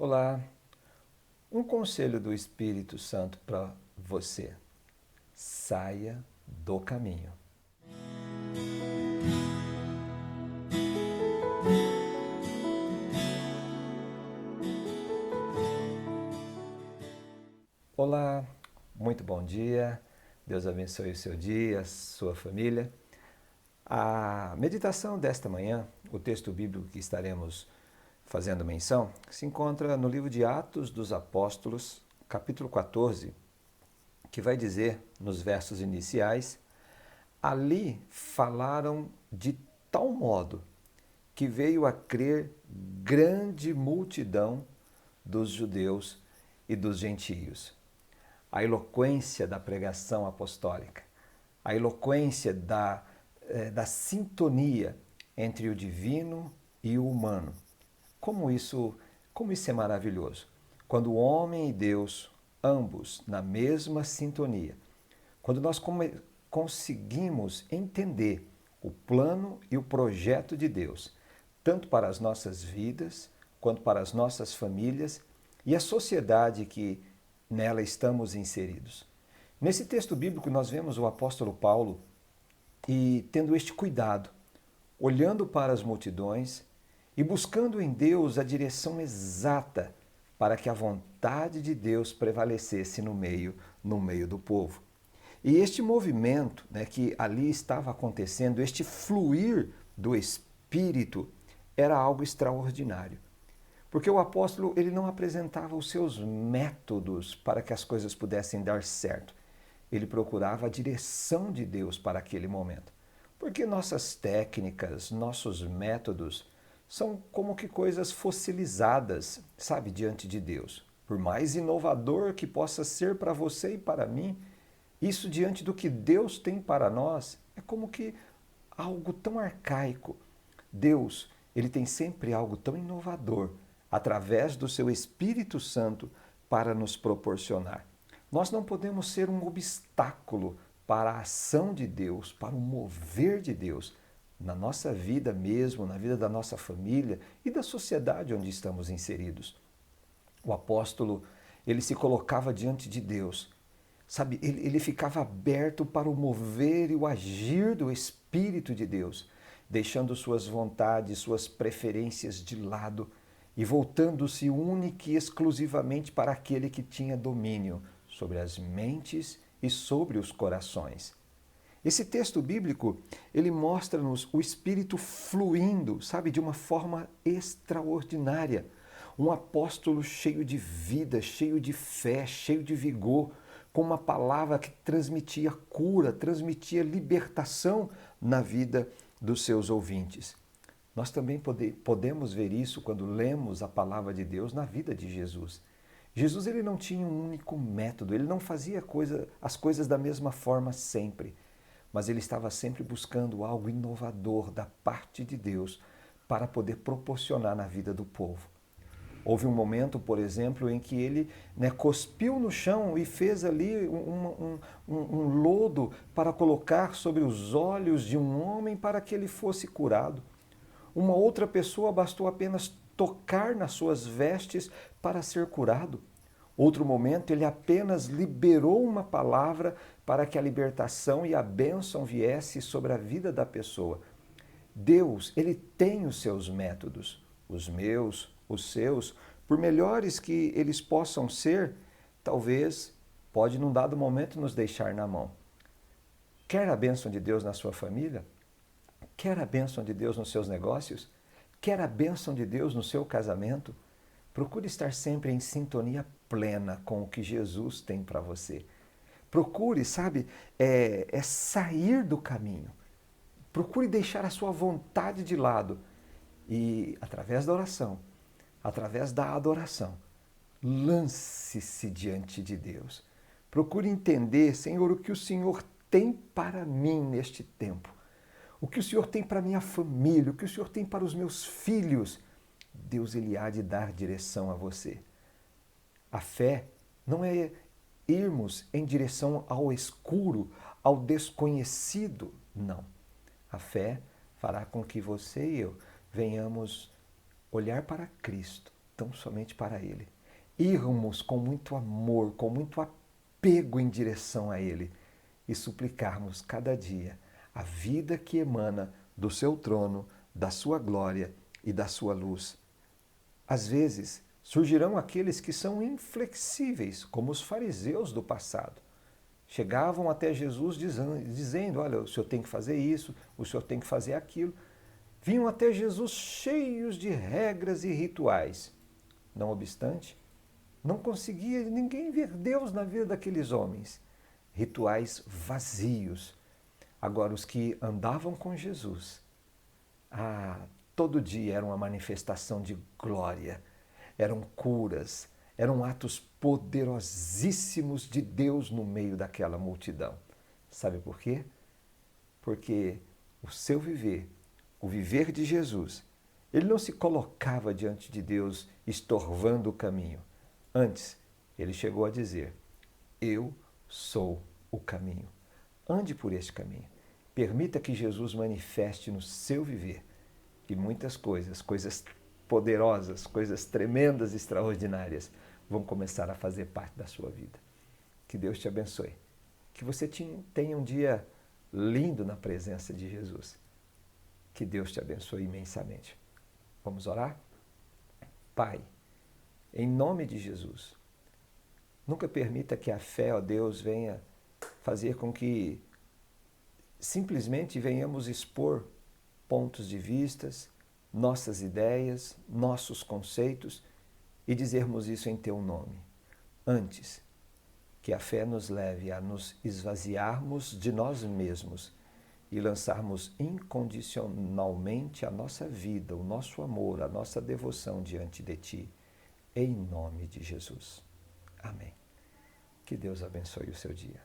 Olá, um conselho do Espírito Santo para você. Saia do caminho. Olá, muito bom dia. Deus abençoe o seu dia, a sua família. A meditação desta manhã, o texto bíblico que estaremos fazendo menção, se encontra no livro de Atos dos Apóstolos, capítulo 14, que vai dizer, nos versos iniciais, ali falaram de tal modo que veio a crer grande multidão dos judeus e dos gentios. A eloquência da pregação apostólica, a eloquência da sintonia entre o divino e o humano. Como isso é maravilhoso. Quando o homem e Deus, ambos na mesma sintonia, quando nós conseguimos entender o plano e o projeto de Deus, tanto para as nossas vidas, quanto para as nossas famílias e a sociedade que nela estamos inseridos. Nesse texto bíblico nós vemos o apóstolo Paulo e tendo este cuidado, olhando para as multidões e buscando em Deus a direção exata para que a vontade de Deus prevalecesse no meio do povo. E este movimento, que ali estava acontecendo, este fluir do Espírito, era algo extraordinário. Porque o apóstolo ele não apresentava os seus métodos para que as coisas pudessem dar certo. Ele procurava a direção de Deus para aquele momento. Porque nossas técnicas, nossos métodos são como que coisas fossilizadas, sabe, diante de Deus. Por mais inovador que possa ser para você e para mim, isso diante do que Deus tem para nós é como que algo tão arcaico. Deus, ele tem sempre algo tão inovador através do seu Espírito Santo para nos proporcionar. Nós não podemos ser um obstáculo para a ação de Deus, para o mover de Deus na nossa vida mesmo, na vida da nossa família e da sociedade onde estamos inseridos. O apóstolo, ele se colocava diante de Deus, sabe? Ele ficava aberto para o mover e o agir do Espírito de Deus, deixando suas vontades, suas preferências de lado e voltando-se única e exclusivamente para aquele que tinha domínio sobre as mentes e sobre os corações. Esse texto bíblico, ele mostra-nos o Espírito fluindo, sabe, de uma forma extraordinária. Um apóstolo cheio de vida, cheio de fé, cheio de vigor, com uma palavra que transmitia cura, transmitia libertação na vida dos seus ouvintes. Nós também podemos ver isso quando lemos a palavra de Deus na vida de Jesus. Jesus ele não tinha um único método, ele não fazia as coisas da mesma forma sempre, mas ele estava sempre buscando algo inovador da parte de Deus para poder proporcionar na vida do povo. Houve um momento, por exemplo, em que ele cuspiu no chão e fez ali um lodo para colocar sobre os olhos de um homem para que ele fosse curado. Uma outra pessoa bastou apenas tocar nas suas vestes para ser curado. Outro momento, ele apenas liberou uma palavra para que a libertação e a bênção viesse sobre a vida da pessoa. Deus, ele tem os seus métodos, os meus, os seus, por melhores que eles possam ser, talvez pode num dado momento nos deixar na mão. Quer a bênção de Deus na sua família? Quer a bênção de Deus nos seus negócios? Quer a bênção de Deus no seu casamento? Procure estar sempre em sintonia plena com o que Jesus tem para você. Procure, sabe, sair do caminho. Procure deixar a sua vontade de lado e, através da oração, através da adoração, lance-se diante de Deus. Procure entender, Senhor, o que o Senhor tem para mim neste tempo. O que o Senhor tem para minha família, o que o Senhor tem para os meus filhos. Deus ele há de dar direção a você. A fé não é irmos em direção ao escuro, ao desconhecido, não. A fé fará com que você e eu venhamos olhar para Cristo, tão somente para Ele. Irmos com muito amor, com muito apego em direção a Ele e suplicarmos cada dia a vida que emana do seu trono, da sua glória e da sua luz. Às vezes, surgirão aqueles que são inflexíveis, como os fariseus do passado. Chegavam até Jesus dizendo, olha, o senhor tem que fazer isso, o senhor tem que fazer aquilo. Vinham até Jesus cheios de regras e rituais. Não obstante, não conseguia ninguém ver Deus na vida daqueles homens. Rituais vazios. Agora, os que andavam com Jesus, todo dia era uma manifestação de glória, eram curas, eram atos poderosíssimos de Deus no meio daquela multidão. Sabe por quê? Porque o seu viver, o viver de Jesus, ele não se colocava diante de Deus estorvando o caminho. Antes, ele chegou a dizer, eu sou o caminho. Ande por este caminho. Permita que Jesus manifeste no seu viver que muitas coisas poderosas, coisas tremendas, extraordinárias, vão começar a fazer parte da sua vida. Que Deus te abençoe. Que você tenha um dia lindo na presença de Jesus. Que Deus te abençoe imensamente. Vamos orar? Pai, em nome de Jesus, nunca permita que a fé, ó Deus, venha fazer com que simplesmente venhamos expor pontos de vistas, nossas ideias, nossos conceitos e dizermos isso em Teu nome. Antes, que a fé nos leve a nos esvaziarmos de nós mesmos e lançarmos incondicionalmente a nossa vida, o nosso amor, a nossa devoção diante de Ti, em nome de Jesus. Amém. Que Deus abençoe o seu dia.